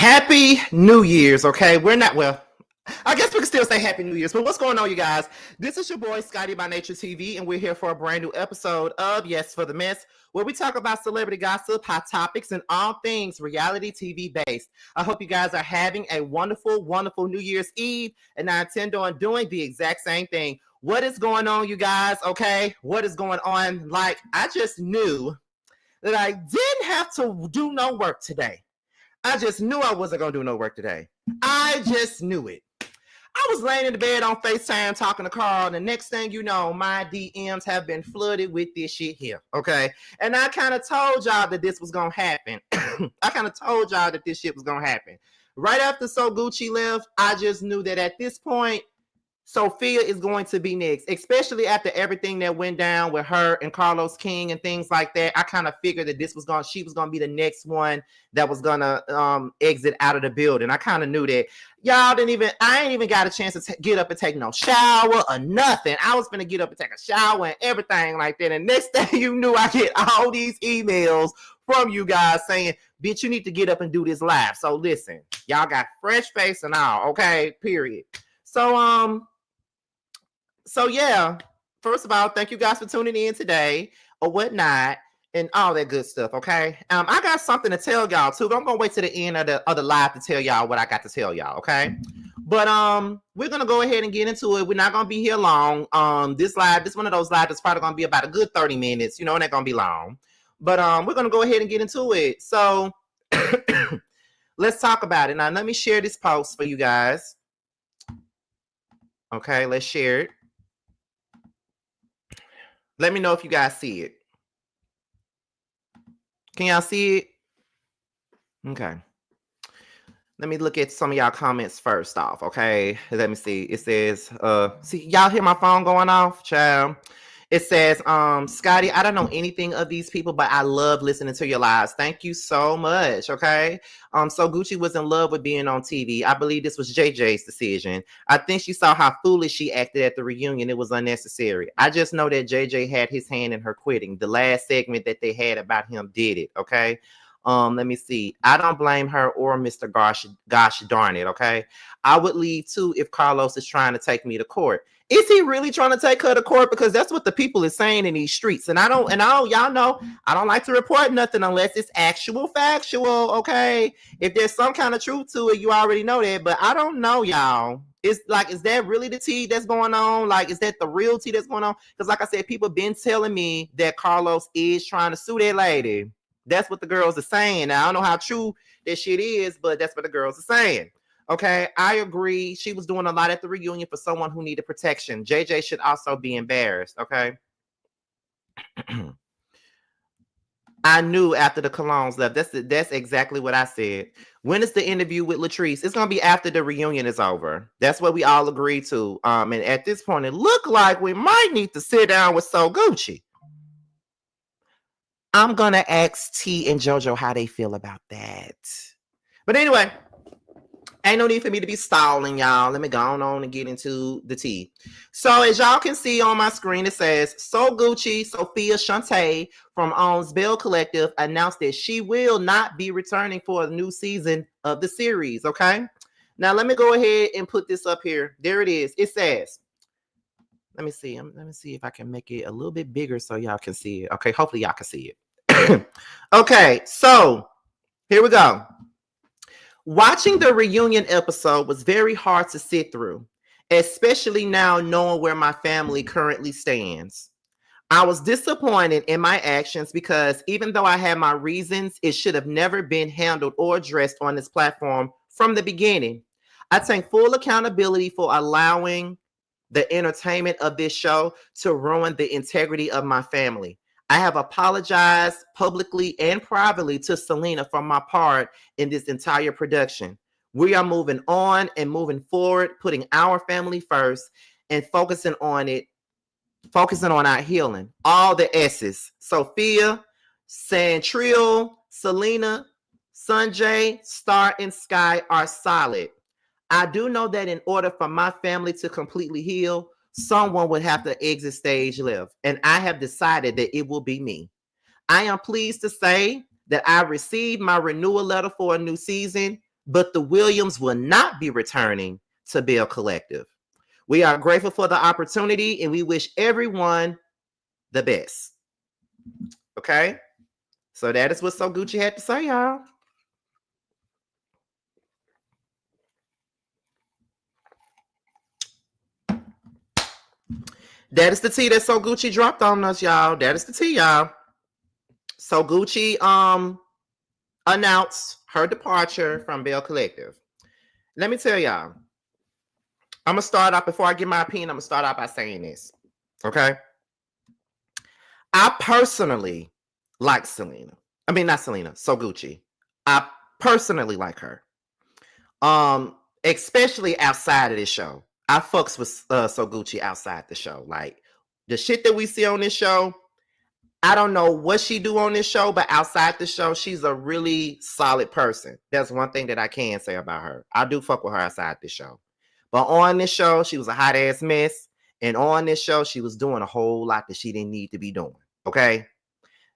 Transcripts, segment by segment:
Happy New Year's, okay? We're not, well, I guess we can still say Happy New Year's, but what's going on, you guys? This is your boy, Scotty by Nature TV, and we're here for a brand new episode of Yes for the Mess, where we talk about celebrity gossip, hot topics, and all things reality TV based. I hope you guys are having a wonderful, wonderful New Year's Eve, and I intend on doing the exact same thing. What is going on, you guys, okay? What is going on? Like, I just knew that I didn't have to do no work today. I just knew I wasn't going to do no work today. I just knew it. I was laying in the bed on FaceTime talking to Carl, and the next thing you know, my DMs have been flooded with this shit here, okay? And I kind of told y'all that this was going to happen. I kind of told y'all that this shit was going to happen. Right after So Gucci left, I just knew that at this point, Sophia is going to be next, especially after everything that went down with her and Carlos King and things like that. I kind of figured that she was going to be the next one that was going to exit out of the building. I kind of knew that. I ain't even got a chance to get up and take no shower or nothing. I was going to get up and take a shower and everything like that. And next thing you knew, I get all these emails from you guys saying, bitch, you need to get up and do this live. So listen, y'all got fresh face and all, okay, period. So yeah, first of all, thank you guys for tuning in today or whatnot and all that good stuff, okay? I got something to tell y'all too, but I'm gonna wait to the end of the live to tell y'all what I got to tell y'all, okay? But we're gonna go ahead and get into it. We're not gonna be here long. This one of those lives that's probably gonna be about a good 30 minutes, it ain't gonna be long. But we're gonna go ahead and get into it. So let's talk about it. Now let me share this post for you guys. Okay, let's share it. Let me know if you guys see it. Can y'all see it? Okay. Let me look at some of y'all comments first off, okay? Let me see. It says, see, y'all hear my phone going off, child? It says, Scotty, I don't know anything of these people, but I love listening to your lives. Thank you so much, okay? So Gucci was in love with being on TV. I believe this was JJ's decision. I think she saw how foolish she acted at the reunion. It was unnecessary. I just know that JJ had his hand in her quitting. The last segment that they had about him did it, okay? Let me see. I don't blame her or Mr. Gosh darn it, okay? I would leave too if Carlos is trying to take me to court. Is he really trying to take her to court? Because that's what the people is saying in these streets. And y'all know, I don't like to report nothing unless it's factual, okay? If there's some kind of truth to it, you already know that. But I don't know, y'all. It's like, is that really the tea that's going on? Like, is that the real tea that's going on? Because like I said, people been telling me that Carlos is trying to sue that lady. That's what the girls are saying. Now, I don't know how true that shit is, but that's what the girls are saying. Okay, I agree. She was doing a lot at the reunion for someone who needed protection. JJ should also be embarrassed, okay? I knew after the colognes left. That's exactly what I said. When is the interview with Latrice? It's going to be after the reunion is over. That's what we all agreed to. And at this point, it looked like we might need to sit down with So Gucci. I'm going to ask T and JoJo how they feel about that. But anyway, ain't no need for me to be stalling, y'all. Let me go on and get into the tea. So as y'all can see on my screen, it says, So Gucci, Sophia Shante from Owns Belle Collective announced that she will not be returning for a new season of the series, okay? Now, let me go ahead and put this up here. There it is. It says, let me see if I can make it a little bit bigger so y'all can see it. Okay, hopefully y'all can see it. Okay, so here we go. Watching the reunion episode was very hard to sit through, especially now knowing where my family currently stands. I was disappointed in my actions because even though I had my reasons, it should have never been handled or addressed on this platform from the beginning. I take full accountability for allowing the entertainment of this show to ruin the integrity of my family. I have apologized publicly and privately to Selena for my part in this entire production. We are moving on and moving forward, putting our family first and focusing on our healing. All the S's. Sophia, Santriel, Selena, Sanjay, Star, and Sky are solid. I do know that in order for my family to completely heal, someone would have to exit stage left, and I have decided that it will be me. I am pleased to say that I received my renewal letter for a new season. but the Williams will not be returning to Belle Collective. We are grateful for the opportunity and we wish everyone the best. Okay? So that is what So Gucci had to say, y'all. That is the tea that So Gucci dropped on us, y'all. That is the tea, y'all. So Gucci announced her departure from Belle Collective. Let me tell y'all. I'm gonna start off before I give my opinion. I'm gonna start off by saying this. Okay. I personally like Selena. I mean, not Selena, So Gucci. I personally like her. Especially outside of this show. I fucks with So Gucci outside the show. Like the shit that we see on this show, I don't know what she do on this show, but outside the show, she's a really solid person. That's one thing that I can say about her. I do fuck with her outside this show. But on this show, she was a hot ass mess. And on this show, she was doing a whole lot that she didn't need to be doing. Okay?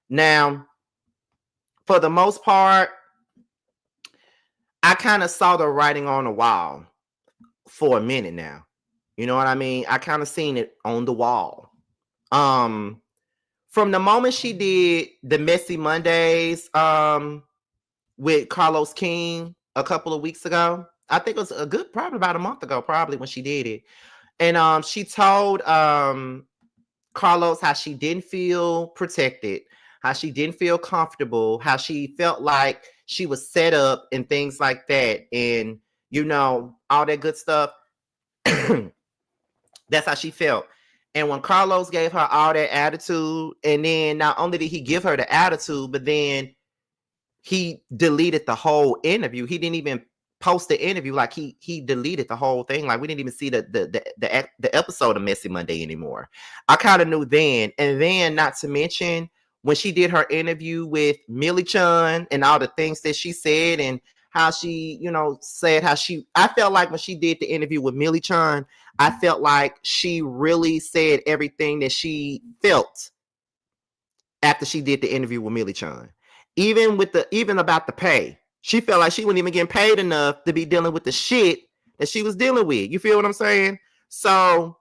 Now, for the most part, I kind of saw the writing on the wall for a minute now. You know what I mean? I kind of seen it on the wall. From the moment she did the Messy Mondays with Carlos King a couple of weeks ago, I think it was a good, probably about a month ago, probably when she did it. And she told Carlos how she didn't feel protected, how she didn't feel comfortable, how she felt like she was set up and things like that. And, you know, all that good stuff. That's how she felt. And when Carlos gave her all that attitude, and then not only did he give her the attitude, but then he deleted the whole interview. He didn't even post the interview. Like he deleted the whole thing. Like we didn't even see the episode of Messy Monday anymore. I kind of knew then. And then not to mention when she did her interview with Millie Chun and all the things that she said and how she, you know, said how I felt like when she did the interview with Millie Chun, I felt like she really said everything that she felt after she did the interview with Millie Chun. Even about the pay, she felt like she wasn't even getting paid enough to be dealing with the shit that she was dealing with. You feel what I'm saying? So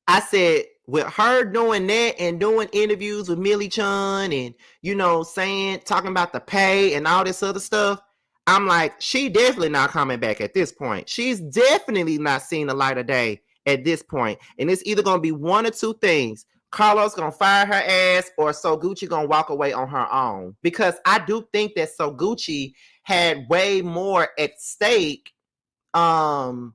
I said, with her doing that and doing interviews with Millie Chun and, you know, talking about the pay and all this other stuff, I'm like, she definitely not coming back at this point. She's definitely not seeing the light of day at this point. And it's either going to be one or two things. Carlos going to fire her ass or So Gucci going to walk away on her own. Because I do think that So Gucci had way more at stake than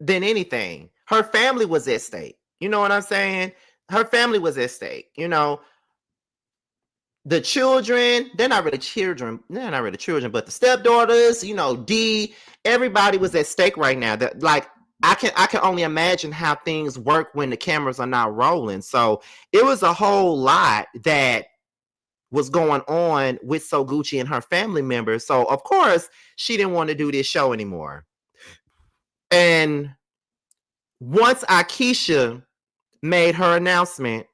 anything. Her family was at stake. You know what I'm saying? Her family was at stake. You know, the children, they're not really children, but the stepdaughters, you know, everybody was at stake right now. That, like, I can only imagine how things work when the cameras are not rolling. So it was a whole lot that was going on with So Gucci and her family members. So of course she didn't want to do this show anymore. And once Akeisha made her announcement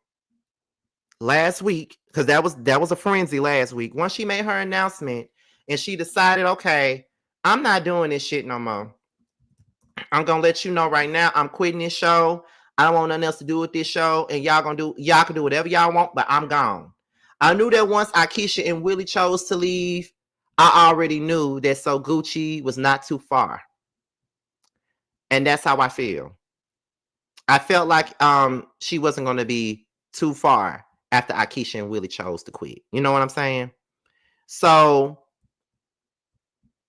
last week, because that was a frenzy last week. Once she made her announcement and she decided, okay, I'm not doing this shit no more. I'm gonna let you know right now, I'm quitting this show. I don't want nothing else to do with this show, and y'all can do whatever y'all want, but I'm gone. I knew that once Akeisha and Willie chose to leave, I already knew that So Gucci was not too far. And that's how I feel. I felt like she wasn't going to be too far after Akeisha and Willie chose to quit. You know what I'm saying? So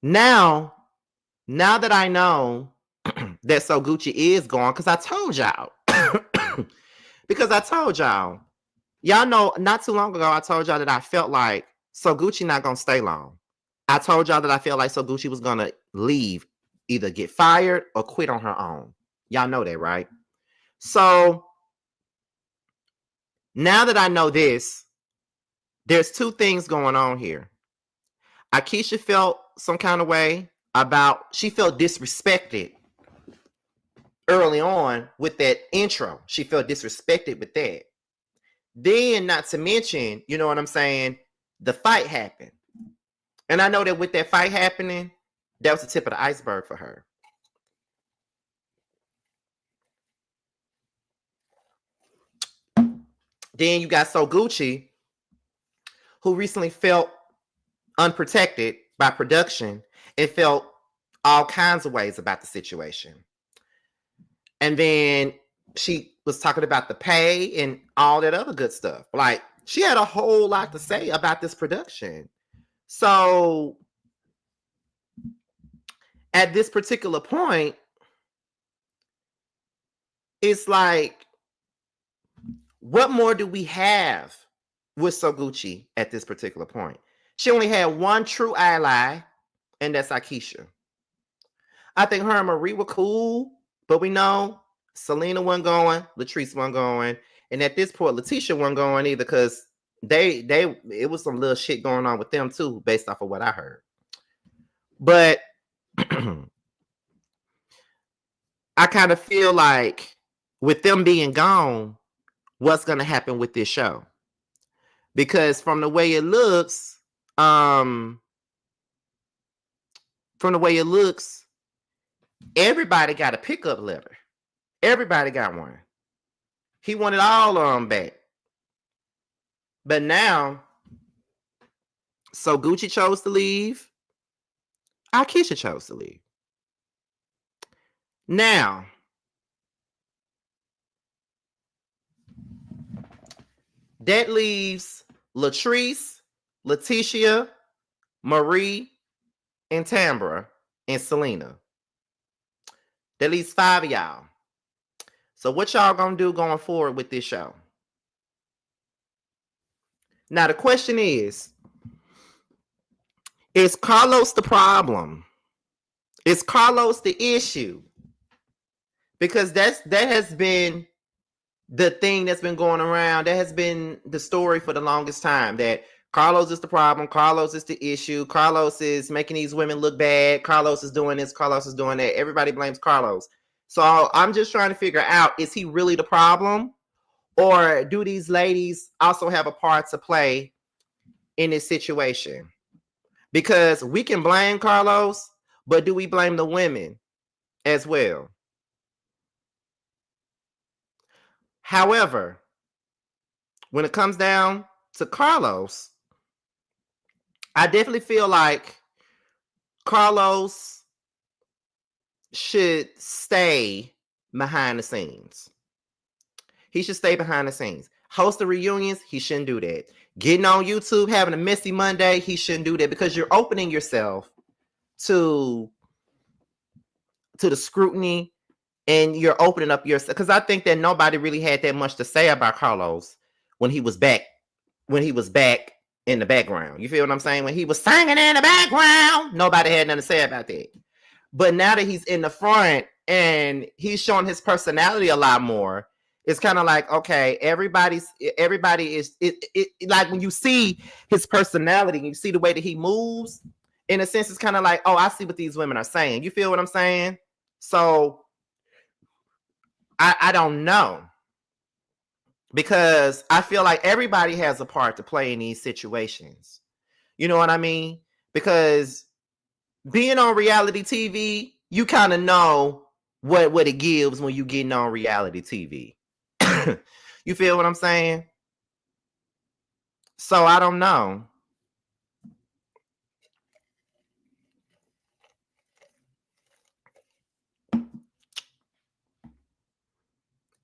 now that I know that So Gucci is gone, because I told y'all. Y'all know not too long ago, I told y'all that I felt like So Gucci not going to stay long. I told y'all that I felt like So Gucci was going to leave, either get fired or quit on her own. Y'all know that, right? So now that I know this, there's two things going on here. Akeisha felt some kind of way she felt disrespected early on with that intro. She felt disrespected with that. Then, not to mention, you know what I'm saying, the fight happened. And I know that with that fight happening, that was the tip of the iceberg for her. Then you got So Gucci, who recently felt unprotected by production and felt all kinds of ways about the situation. And then she was talking about the pay and all that other good stuff. Like, she had a whole lot to say about this production. So at this particular point, it's like, what more do we have with So Gucci at this particular point? She only had one true ally, and that's Akeisha. I think her and Marie were cool, but we know Selena wasn't going, Latrice wasn't going, and at this point, Letitia wasn't going either because it was some little shit going on with them too, based off of what I heard. But I kind of feel like with them being gone, what's going to happen with this show? Because from the way it looks, everybody got a pickup letter. Everybody got one. He wanted all of them back. But now, So Gucci chose to leave. Akeisha chose to leave. Now, that leaves Latrice, Letitia, Marie, and Tambra, and Selena. That leaves 5 of y'all. So what y'all gonna do going forward with this show? Now the question is Carlos the problem? Is Carlos the issue? Because that has been the thing that's been going around. That has been the story for the longest time, that Carlos is the problem. Carlos is the issue. Carlos is making these women look bad. Carlos is doing this. Carlos is doing that. Everybody blames Carlos. So I'm just trying to figure out, is he really the problem? Or do these ladies also have a part to play in this situation? Because we can blame Carlos, but do we blame the women as well? However, when it comes down to Carlos, I definitely feel like Carlos should stay behind the scenes. He should stay behind the scenes. Host the reunions, he shouldn't do that. Getting on YouTube, having a messy Monday, he shouldn't do that, because you're opening yourself to the scrutiny, and you're opening up yourself. Because I think that nobody really had that much to say about Carlos when he was back in the background. You feel what I'm saying? When he was singing in the background, nobody had nothing to say about that. But now that he's in the front and he's showing his personality a lot more, it's kind of like, okay, everybody is like, when you see his personality, you see the way that he moves, in a sense, it's kind of like, oh, I see what these women are saying. You feel what I'm saying? So I don't know, because I feel like everybody has a part to play in these situations. You know what I mean? Because being on reality TV, you kind of know what it gives when you getting on reality TV. You feel what I'm saying? So I don't know.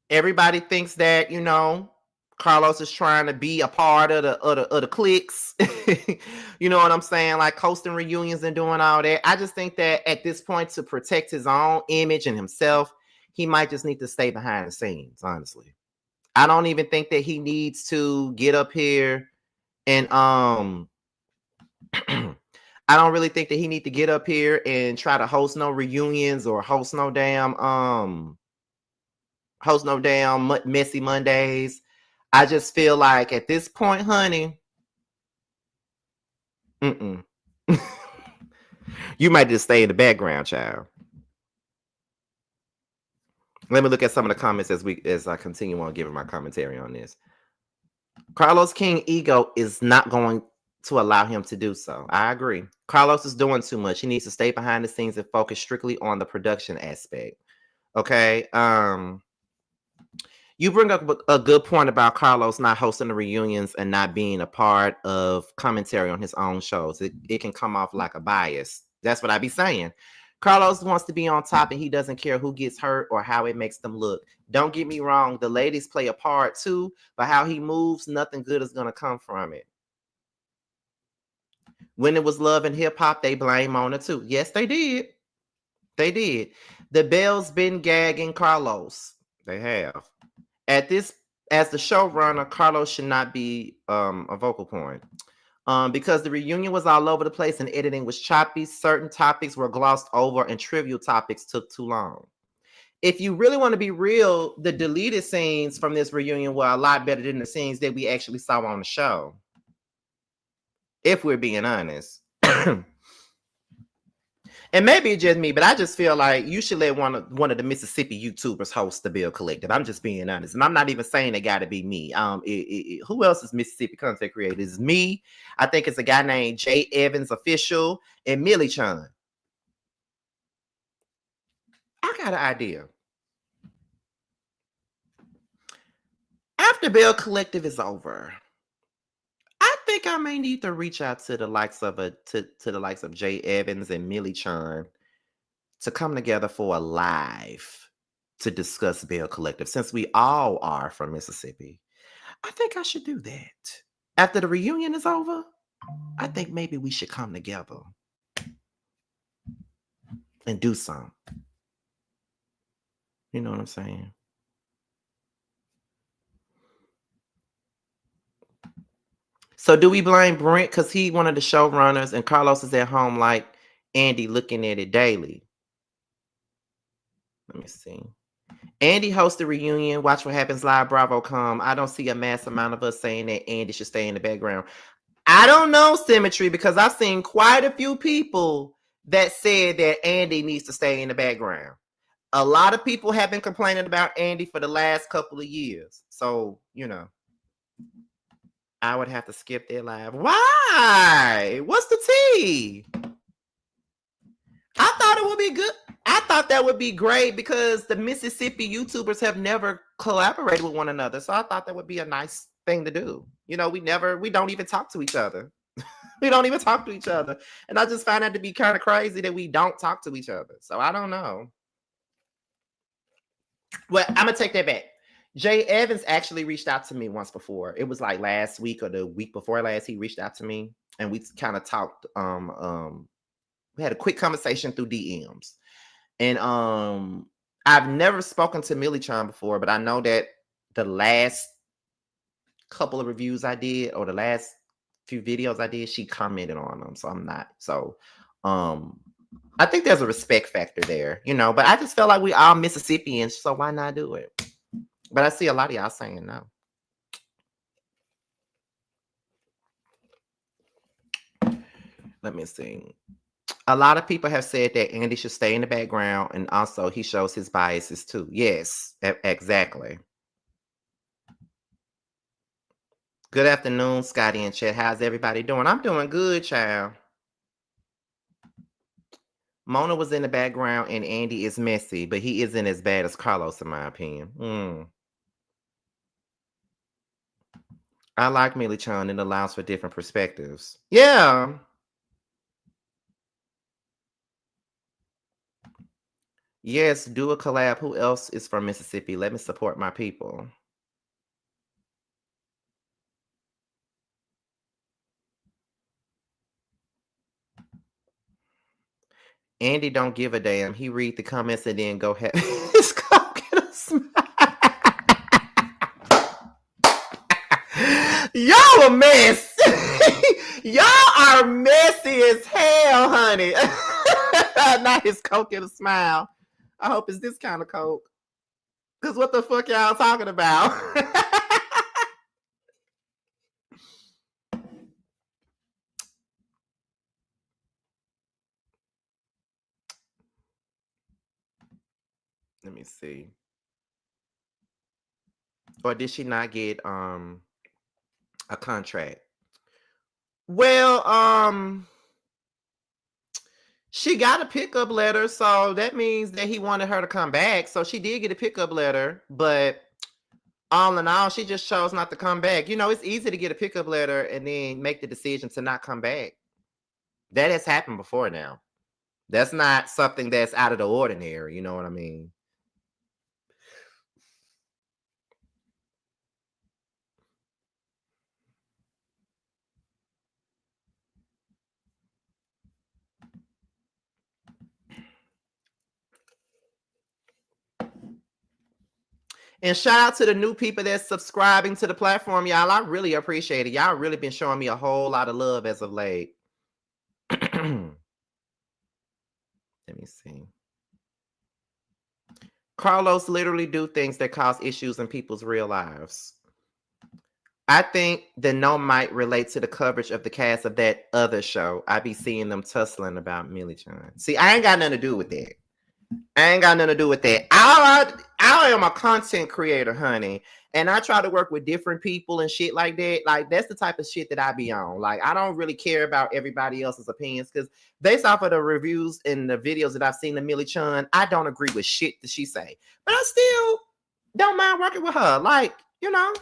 Everybody thinks that, Carlos is trying to be a part of the cliques. You know what I'm saying? Like hosting reunions and doing all that. I just think that at this point, to protect his own image and himself, he might just need to stay behind the scenes, honestly. I don't even think that he needs to get up here and I don't really think that he need to get up here and try to host no reunions or host no damn messy Mondays. I just feel like at this point, honey, you might just stay in the background, child. Let me look at some of the comments as I continue on giving my commentary on this. Carlos King ego is not going to allow him to do so. I agree. Carlos is doing too much. He needs to stay behind the scenes and focus strictly on the production aspect. Okay. You bring up a good point about Carlos not hosting the reunions and not being a part of commentary on his own shows. It can come off like a bias. That's what I be saying. Carlos wants to be on top and he doesn't care who gets hurt or how it makes them look. Don't get me wrong, the ladies play a part too, but how he moves, nothing good is going to come from it. When it was Love and Hip Hop, they blame Mona too. Yes, they did. They did. The Belle's been gagging Carlos. They have. At this, as the showrunner, Carlos should not be a vocal point. Because the reunion was all over the place and editing was choppy, certain topics were glossed over and trivial topics took too long. If you really want to be real, the deleted scenes from this reunion were a lot better than the scenes that we actually saw on the show. If we're being honest. And maybe it's just me, but I just feel like you should let one of the Mississippi YouTubers host the Belle Collective. I'm just being honest, and I'm not even saying it got to be me. Who else is Mississippi content creators? It's me. I think it's a guy named Jay Evans Official and Millie Chun. I got an idea. After Belle Collective is over, I think I may need to reach out to the likes of the likes of Jay Evans and Millie Chun to come together for a live to discuss Belle Collective, since we all are from Mississippi. I think I should do that. After the reunion is over, I think maybe we should come together and do something. You know what I'm saying? So do we blame Brent because he one of the showrunners and Carlos is at home like Andy looking at it daily? Let me see. Andy hosts the reunion. Watch What Happens Live. Bravo come. I don't see a mass amount of us saying that Andy should stay in the background. I don't know, Symmetry, because I've seen quite a few people that said that Andy needs to stay in the background. A lot of people have been complaining about Andy for the last couple of years. So, I would have to skip their live. Why? What's the tea? I thought it would be good. I thought that would be great because the Mississippi YouTubers have never collaborated with one another. So I thought that would be a nice thing to do. We don't even talk to each other. We don't even talk to each other. And I just find that to be kind of crazy that we don't talk to each other. So I don't know. Well, I'm going to take that back. Jay Evans actually reached out to me once before. It was like last week or the week before last. He reached out to me and we kind of talked. We had a quick conversation through DMs. And I've never spoken to Millie Chun before, but I know that the last couple of reviews I did or the last few videos I did, she commented on them. So I'm not. So I think there's a respect factor there, but I just felt like we all Mississippians, so why not do it? But I see a lot of y'all saying no. Let me see. A lot of people have said that Andy should stay in the background and also he shows his biases too. Yes, exactly. Good afternoon, Scotty and Chet. How's everybody doing? I'm doing good, child. Mona was in the background and Andy is messy, but he isn't as bad as Carlos, in my opinion. I like Millie Chun. It allows for different perspectives. Yeah. Yes, do a collab. Who else is from Mississippi? Let me support my people. Andy don't give a damn. He read the comments and then go have his coke and a smile. Y'all a mess. Y'all are messy as hell, honey. Not his coke and a smile. I hope it's this kind of coke. Because what the fuck y'all talking about? Let me see. Or did she not get a contract? Well, she got a pickup letter, so that means that he wanted her to come back. So she did get a pickup letter, but all in all, she just chose not to come back. You know, it's easy to get a pickup letter and then make the decision to not come back. That has happened before now. That's not something that's out of the ordinary. You know what I mean? And shout out to the new people that's subscribing to the platform, y'all. I really appreciate it. Y'all really been showing me a whole lot of love as of late. Let me see. Carlos literally do things that cause issues in people's real lives. I think the no might relate to the coverage of the cast of that other show. I be seeing them tussling about Millie Chan. See, I ain't got nothing to do with that. I ain't got nothing to do with that. I am a content creator, honey. And I try to work with different people and shit like that. Like, that's the type of shit that I be on. Like, I don't really care about everybody else's opinions because based off of the reviews and the videos that I've seen of Millie Chun, I don't agree with shit that she say. But I still don't mind working with her. Like, you know,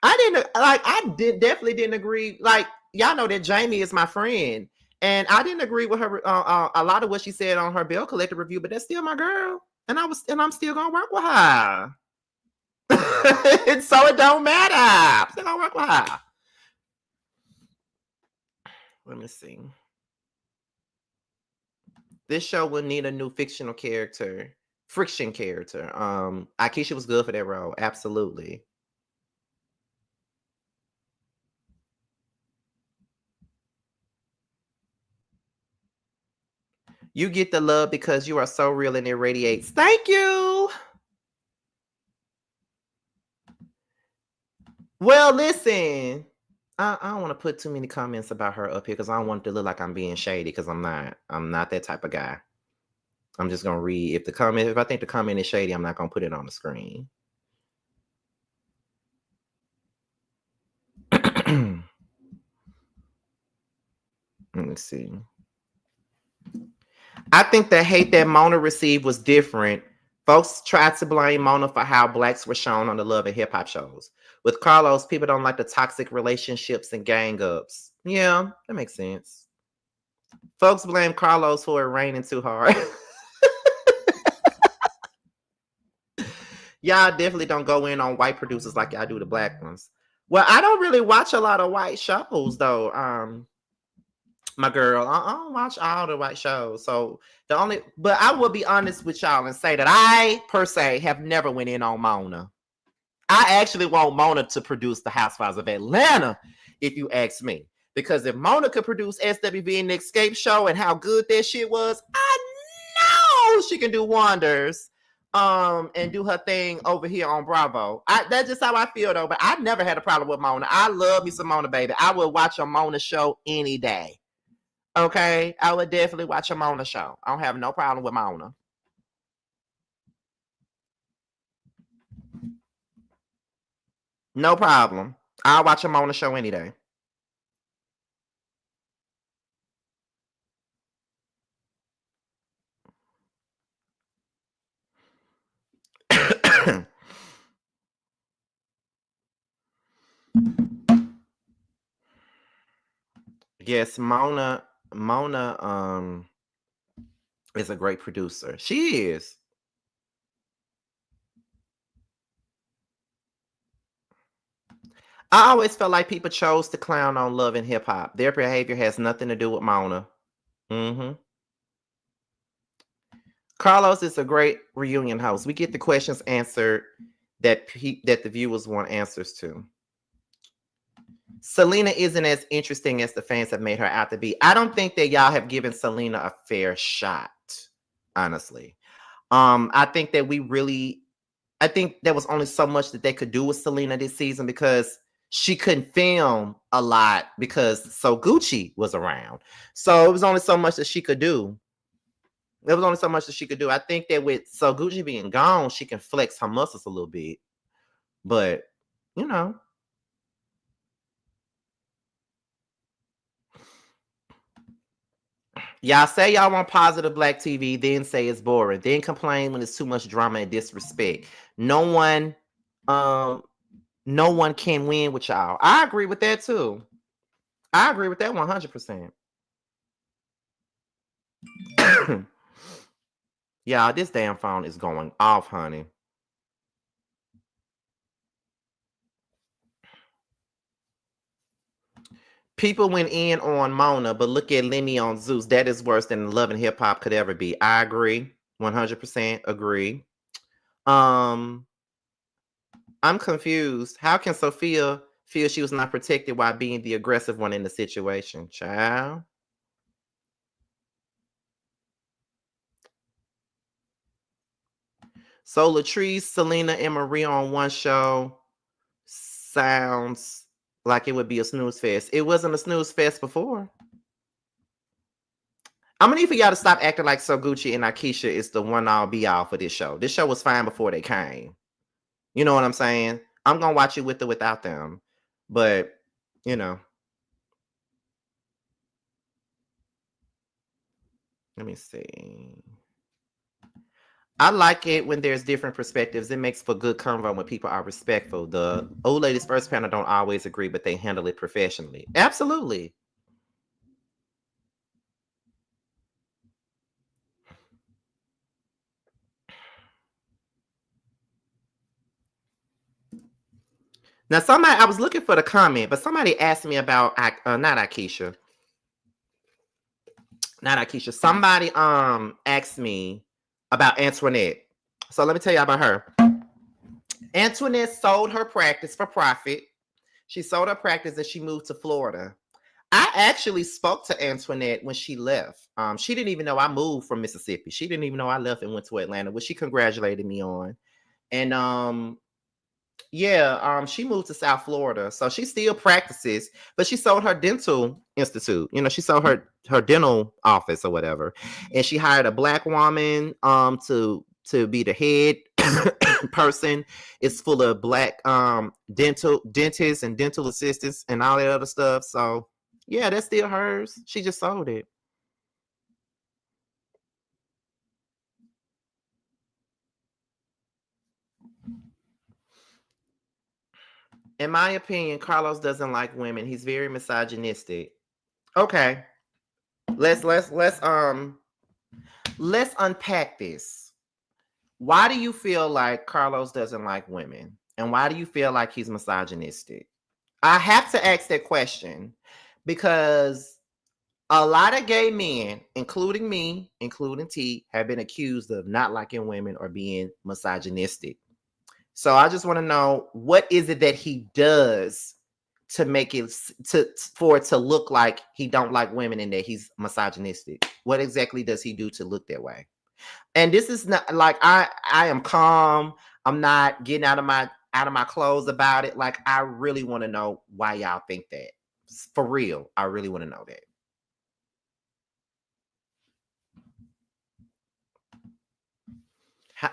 definitely didn't agree. Like, y'all know that Jamie is my friend. And I didn't agree with her a lot of what she said on her Belle Collective review, but that's still my girl. And I'm still gonna work with her. And so it don't matter. I'm still gonna work with her. Let me see. This show will need a new fictional character. Friction character. Akeisha was good for that role. Absolutely. You get the love because you are so real and it radiates. Thank you. Well, listen. I don't want to put too many comments about her up here because I don't want it to look like I'm being shady because I'm not. I'm not that type of guy. I'm just gonna read if I think the comment is shady, I'm not gonna put it on the screen. Let me see. I think the hate that Mona received was different. Folks tried to blame Mona for how blacks were shown on the Love and Hip Hop shows. With Carlos, people don't like the toxic relationships and gang ups. Yeah, that makes sense. Folks blame Carlos for it raining too hard. Y'all definitely don't go in on white producers like y'all do the black ones. Well, I don't really watch a lot of white shows though. My girl, I don't watch all the white shows. So but I will be honest with y'all and say that I per se have never went in on Mona. I actually want Mona to produce the Housewives of Atlanta, if you ask me. Because if Mona could produce SWV and the Escape Show and how good that shit was, I know she can do wonders. And do her thing over here on Bravo. That's just how I feel though. But I never had a problem with Mona. I love me some Mona, baby. I would watch a Mona show any day. Okay, I would definitely watch a Mona show. I don't have no problem with Mona. No problem. I'll watch a Mona show any day. Yes, Mona is a great producer. She is. I always felt like people chose to clown on Love and Hip Hop. Their behavior has nothing to do with Mona. Mm-hmm. Carlos is a great reunion host. We get the questions answered that the viewers want answers to. Selena isn't as interesting as the fans have made her out to be. I don't think that y'all have given Selena a fair shot, honestly. I think there was only so much that they could do with Selena this season because she couldn't film a lot because So Gucci was around. So it was only so much that she could do. There was only so much that she could do. I think that with So Gucci being gone, she can flex her muscles a little bit. But, you know. Y'all say y'all want positive black TV, then say it's boring, then complain when it's too much drama and disrespect. No one, um, no one can win with y'all. I agree with that too. I agree with that 100%. Y'all, this damn phone is going off, honey. People went in on Mona, but look at Lenny on Zeus. That is worse than Love and Hip Hop could ever be. I agree. 100% agree. I'm confused. How can Sophia feel she was not protected while being the aggressive one in the situation? Child. So Latrice, Selena, and Maria on one show sounds like it would be a snooze fest. It wasn't a snooze fest before. I'm gonna need for y'all to stop acting like So Gucci and Akeisha is the one all be all for this show. This show was fine before they came. You know what I'm saying? I'm gonna watch it with or without them. But, you know. Let me see. I like it when there's different perspectives. It makes for good convo when people are respectful. The old ladies first panel don't always agree, but they handle it professionally. Absolutely. Now, I was looking for the comment, but somebody asked me about not Akeisha. Not Akeisha. Somebody asked me about Antoinette. So let me tell you about her. Antoinette sold her practice for profit. She sold her practice and she moved to Florida. I actually spoke to Antoinette when she left. She didn't even know I moved from Mississippi. She didn't even know I left and went to Atlanta, which she congratulated me on. And she moved to South Florida. So she still practices, but she sold her dental institute. You know, she sold her dental office or whatever. And she hired a black woman to be the head person. It's full of black dentists and dental assistants and all that other stuff. So yeah, that's still hers. She just sold it. In my opinion, Carlos doesn't like women. He's very misogynistic. Okay. Let's unpack this. Why do you feel like Carlos doesn't like women? And why do you feel like he's misogynistic? I have to ask that question because a lot of gay men, including me, including T, have been accused of not liking women or being misogynistic. So I just want to know, what is it that he does to make it for it to look like he don't like women and that he's misogynistic? What exactly does he do to look that way? And this is not like I am calm. I'm not getting out of my clothes about it. Like, I really want to know why y'all think that. For real, I really want to know that.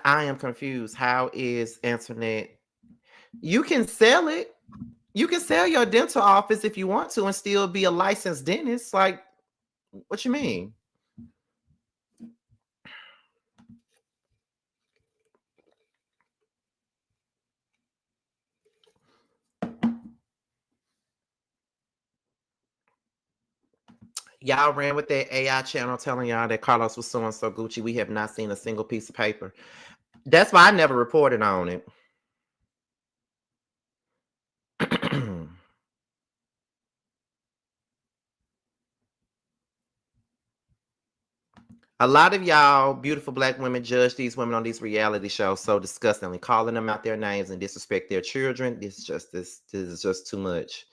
I am confused. How is Antoinette? You can sell it. You can sell your dental office if you want to and still be a licensed dentist. Like, what you mean? Y'all ran with that AI channel telling y'all that Carlos was so and so Gucci. We have not seen a single piece of paper. That's why I never reported on it. A lot of y'all beautiful black women judge these women on these reality shows so disgustingly, calling them out their names and disrespect their children. This is just too much.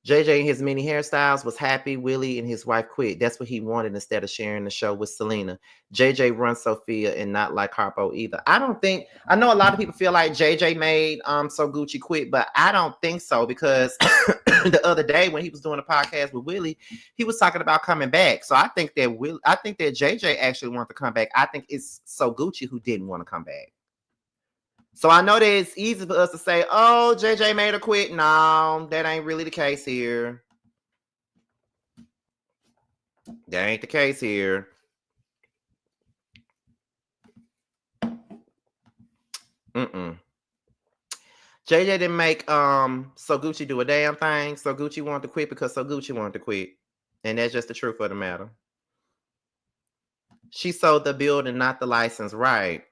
JJ and his many hairstyles was happy. Willie and his wife quit. That's what he wanted instead of sharing the show with Selena. JJ runs Sophia and not like Harpo either. I don't think, I know a lot of people feel like JJ made So Gucci quit, but I don't think so, because the other day when he was doing a podcast with Willie, he was talking about coming back. So I think that JJ actually wanted to come back. I think it's So Gucci who didn't want to come back. So I know that it's easy for us to say, oh, JJ made her quit. No, that ain't really the case here. That ain't the case here. Mm-mm. JJ didn't make So Gucci do a damn thing. So Gucci wanted to quit because So Gucci wanted to quit. And that's just the truth of the matter. She sold the building, not the license, right?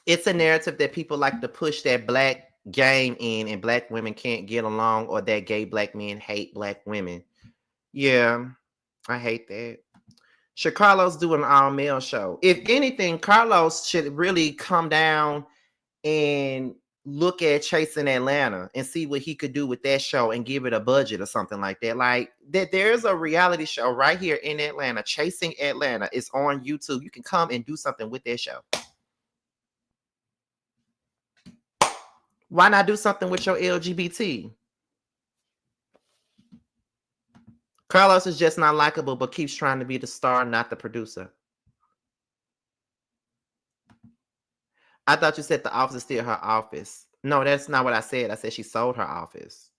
It's a narrative that people like to push that black game in and black women can't get along or that gay black men hate black women. Yeah, I hate that. Should Carlos do an all male show? If anything, Carlos should really come down and look at Chasing Atlanta and see what he could do with that show and give it a budget or something like that. Like that, there's a reality show right here in Atlanta, Chasing Atlanta. It's on YouTube. You can come and do something with that show. Why not do something with your LGBT? Carlos is just not likable, but keeps trying to be the star, not the producer. I thought you said the office is still her office. No, that's not what I said. I said she sold her office.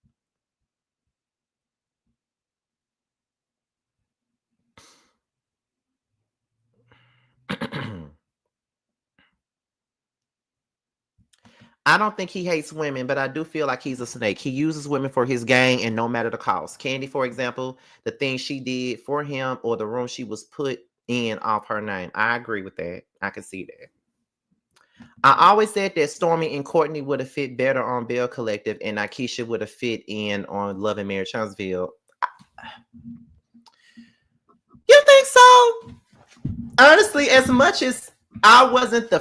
I don't think he hates women, but I do feel like he's a snake. He uses women for his gain and no matter the cost. Candy, for example, the things she did for him or the room she was put in off her name. I agree with that. I can see that. I always said that Stormy and Courtney would have fit better on Belle Collective and Akeisha would have fit in on Love and Marriage Huntsville. You think so? Honestly, as much as I wasn't a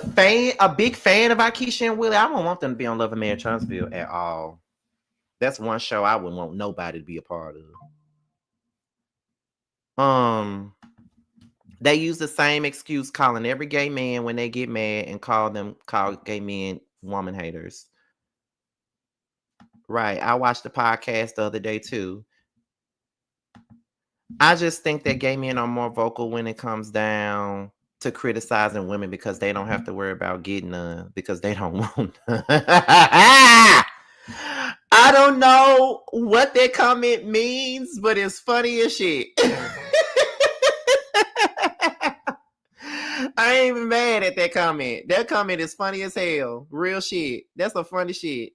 big fan of Akeisha and Willie, I don't want them to be on Love and Marriage Huntsville at all. That's one show I wouldn't want nobody to be a part of. They use the same excuse calling every gay man when they get mad and call gay men woman haters. Right. I watched the podcast the other day too. I just think that gay men are more vocal when it comes down to criticizing women because they don't have to worry about getting none because they don't want none. I don't know what that comment means, but it's funny as shit. I ain't even mad at that comment. That comment is funny as hell. Real shit. That's a funny shit.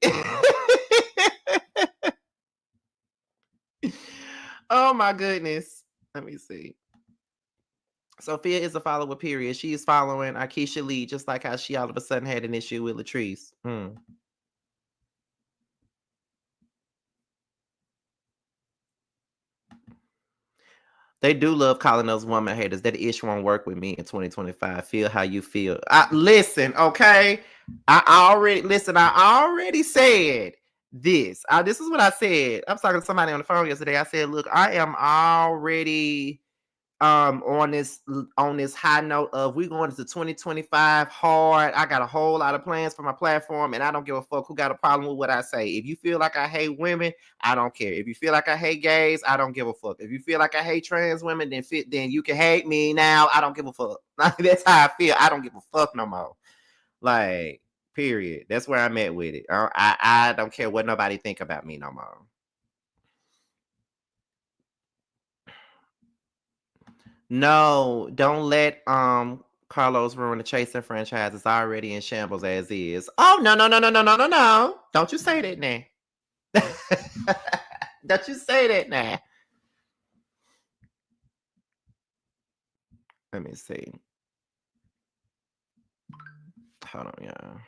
Oh my goodness. Let me see. Sophia is a follower, period. She is following Akeisha Lee, just like how she all of a sudden had an issue with Latrice. They do love calling those woman haters. That ish won't work with me in 2025. Feel how you feel. Listen, okay. I already said this. This is what I said. I was talking to somebody on the phone yesterday. I said, look, I am already on this high note of we going into 2025 hard. I got a whole lot of plans for my platform and I don't give a fuck who got a problem with what I say. If you feel like I hate women, I don't care. If you feel like I hate gays, I don't give a fuck. If you feel like I hate trans women, then you can hate me now. I don't give a fuck. That's how I feel. I don't give a fuck no more. Like, period. That's where I'm at with it. I don't care what nobody think about me no more. No, don't let Carlos ruin the Chasing franchise. It's already in shambles as is. Oh no. Don't you say that now. Don't you say that now. Let me see. Hold on, y'all.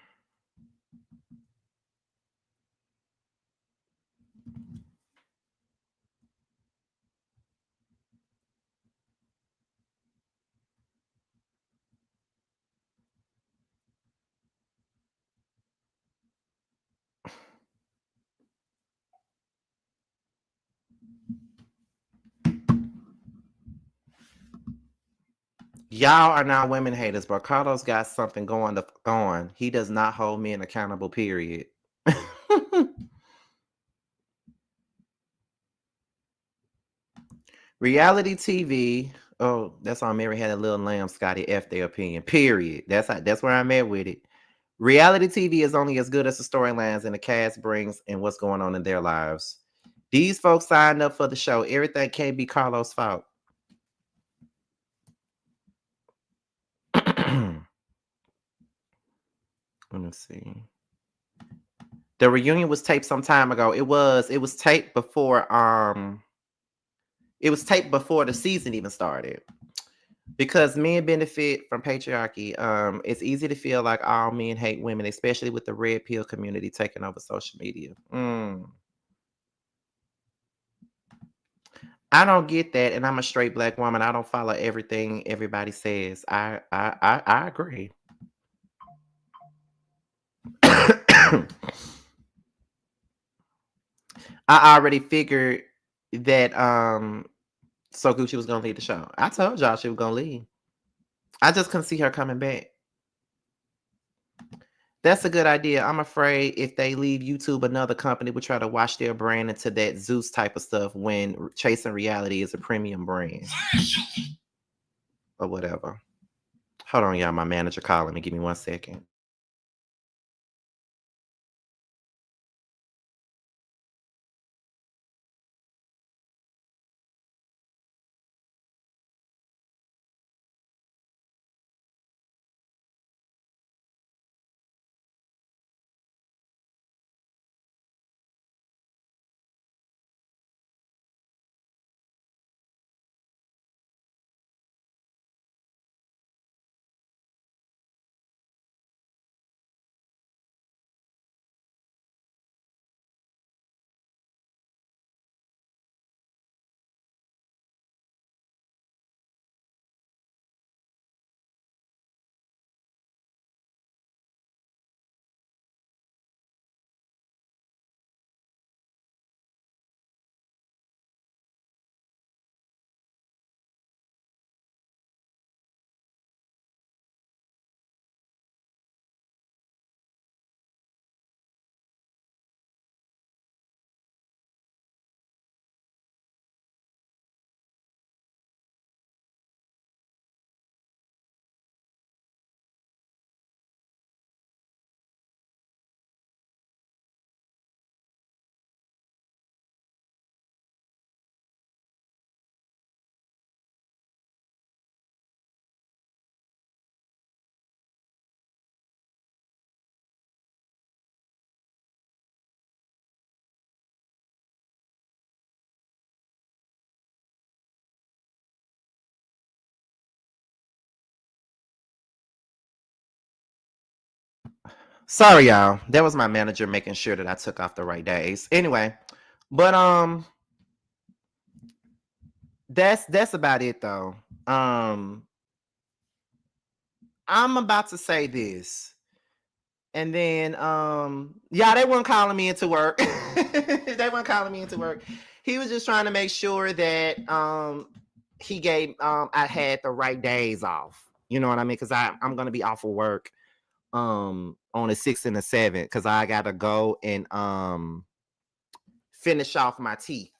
Y'all are not women haters, but Carlos got something going. He does not hold men accountable, period. Reality TV. Oh, that's on Mary Had a Little Lamb, Scotty F. Their opinion. Period. That's where I'm at with it. Reality TV is only as good as the storylines and the cast brings and what's going on in their lives. These folks signed up for the show. Everything can't be Carlos' fault. Let me see. The reunion was taped some time ago. It was taped before the season even started. Because men benefit from patriarchy. It's easy to feel like all men hate women, especially with the red pill community taking over social media. I don't get that, and I'm a straight black woman. I don't follow everything everybody says. I agree. I already figured that So Gucci was gonna leave the show. I told y'all she was gonna leave. I just couldn't see her coming back. That's a good idea. I'm afraid if they leave YouTube, another company will try to wash their brand into that Zeus type of stuff when Chasing Reality is a premium brand. Or whatever. Hold on, y'all. My manager calling me. Give me 1 second. Sorry, y'all. That was my manager making sure that I took off the right days. Anyway, but that's about it though. I'm about to say this. And then yeah, they weren't calling me into work. They weren't calling me into work. He was just trying to make sure that he gave I had the right days off. You know what I mean? Because I'm gonna be off of work on the 6th and the 7th because I gotta go and finish off my teeth.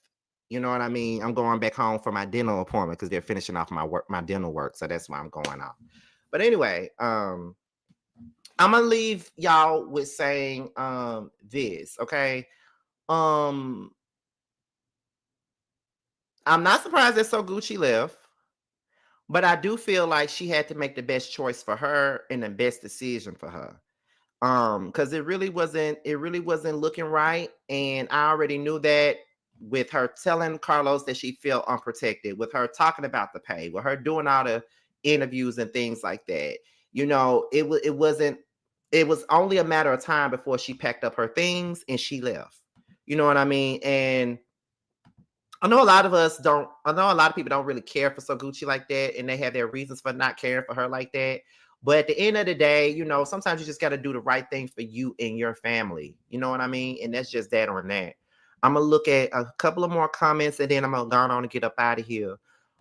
You know what I mean? I'm going back home for my dental appointment because they're finishing off my dental work. So that's why I'm going off. But anyway, I'm gonna leave y'all with saying this, okay? I'm not surprised that So Gucci left, but I do feel like she had to make the best choice for her and the best decision for her. Because it really wasn't looking right. And I already knew that with her telling Carlos that she felt unprotected, with her talking about the pay, with her doing all the interviews and things like that. You know, it was only a matter of time before she packed up her things and she left. You know what I mean? And I know a lot of us don't. I know a lot of people don't really care for So Gucci like that, and they have their reasons for not caring for her like that. But at the end of the day, you know, sometimes you just got to do the right thing for you and your family. You know what I mean? And that's just that on that. I'm gonna look at a couple of more comments, and then I'm gonna go on and get up out of here.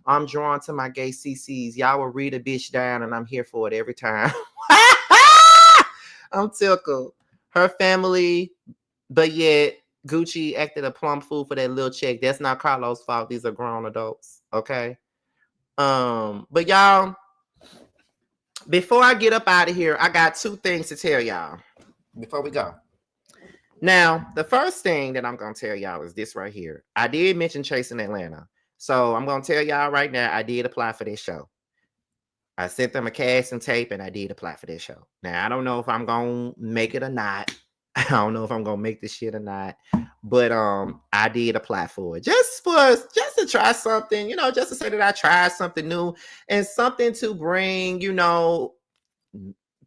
I'm drawn to my gay CCs. Y'all will read a bitch down, and I'm here for it every time. I'm tickled. Her family, but yet Gucci acted a plum fool for that little check. That's not Carlos' fault. These are grown adults. Okay. But y'all, before I get up out of here, I got 2 things to tell y'all before we go. Now, the first thing that I'm going to tell y'all is this right here. I did mention Chasing Atlanta. So I'm going to tell y'all right now, I did apply for this show. I sent them a casting tape and I did apply for this show. Now, I don't know if I'm going to make it or not. I don't know if I'm going to make this shit or not. But I did apply for it. Just to try something, just to say that I tried something new and something to bring,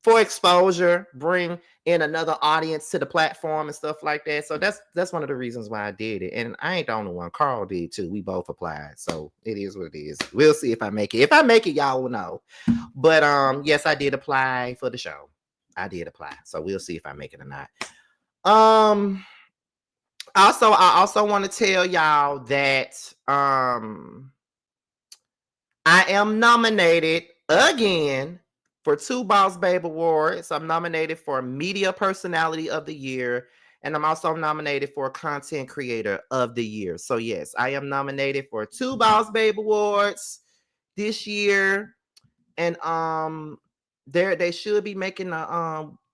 for exposure, bring in another audience to the platform and stuff like that. So that's one of the reasons why I did it. And I ain't the only one. Carl did too. We both applied. So it is what it is. We'll see if I make it. If I make it, y'all will know. But yes, I did apply for the show. I did apply. So we'll see if I make it or not. Also, I also want to tell y'all that I am nominated again for 2 Boss Babe Awards. I'm nominated for Media Personality of the Year, and I'm also nominated for Content Creator of the Year. So yes, I am nominated for 2 Boss Babe Awards this year, and they should be making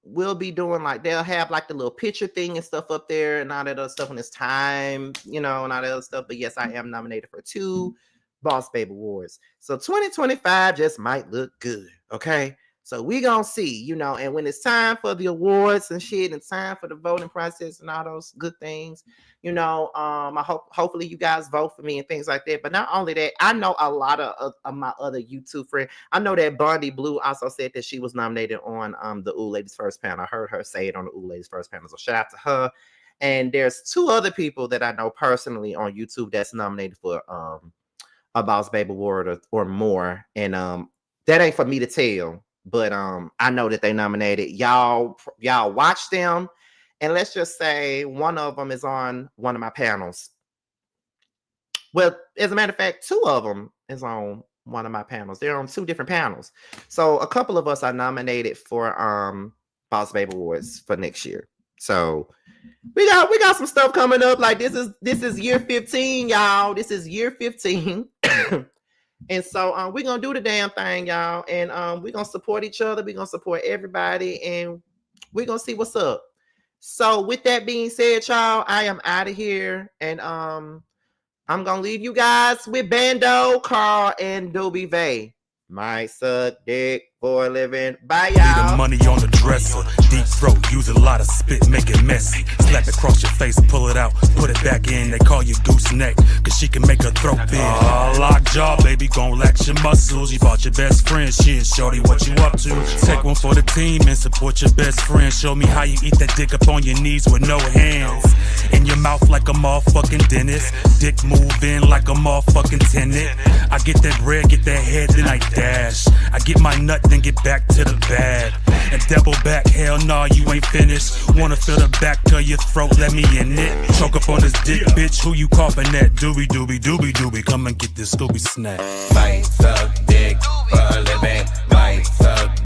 we'll be doing they'll have the little picture thing and stuff up there and all that other stuff when it's time, and all that other stuff. But yes, I am nominated for 2 Boss Babe Awards. So 2025 just might look good. Okay. So we gonna see, and when it's time for the awards and shit and time for the voting process and all those good things, I hopefully you guys vote for me and things like that. But not only that, I know a lot of my other YouTube friends. I know that Bondi Blue also said that she was nominated on the Ooh Ladies First panel. I heard her say it on the Ooh Ladies First panel. So shout out to her. And there's 2 other people that I know personally on YouTube that's nominated for a Boss Babe Award or more. And that ain't for me to tell. But I know that they nominated. Y'all watch them. And let's just say one of them is on one of my panels. Well, as a matter of fact, 2 of them is on one of my panels. They're on 2 different panels. So a couple of us are nominated for Boss Babe Awards for next year. So we got some stuff coming up. This is year 15, y'all. This is year 15. And so we're going to do the damn thing, y'all. And we're going to support each other. We're going to support everybody. And we're going to see what's up. So with that being said, y'all, I am out of here. And I'm going to leave you guys with Bando, Carl, and Doobie Vay. Might suck dick for a living. Bye, y'all. The money on the dresser. Deep throat, use a lot of spit, make it messy. Slap it across your face, pull it out, put it back in. They call you gooseneck, cause she can make her throat big. Lockjaw, baby, gon' lax your muscles. You bought your best friend, shit, shorty, what you up to? Take one for the team and support your best friend. Show me how you eat that dick up on your knees with no hands. In your mouth like a motherfucking dentist. Dick move in like a motherfucking tenant. I get that bread, get that head, then I dash. I get my nut, then get back to the bag. And double back, hell nah, you ain't finished. Wanna feel the back of your throat, let me in it. Choke up on this dick, bitch, who you coughing at? Doobie, doobie, doobie, doobie, come and get this Scooby snack. Might suck dick for a living. Might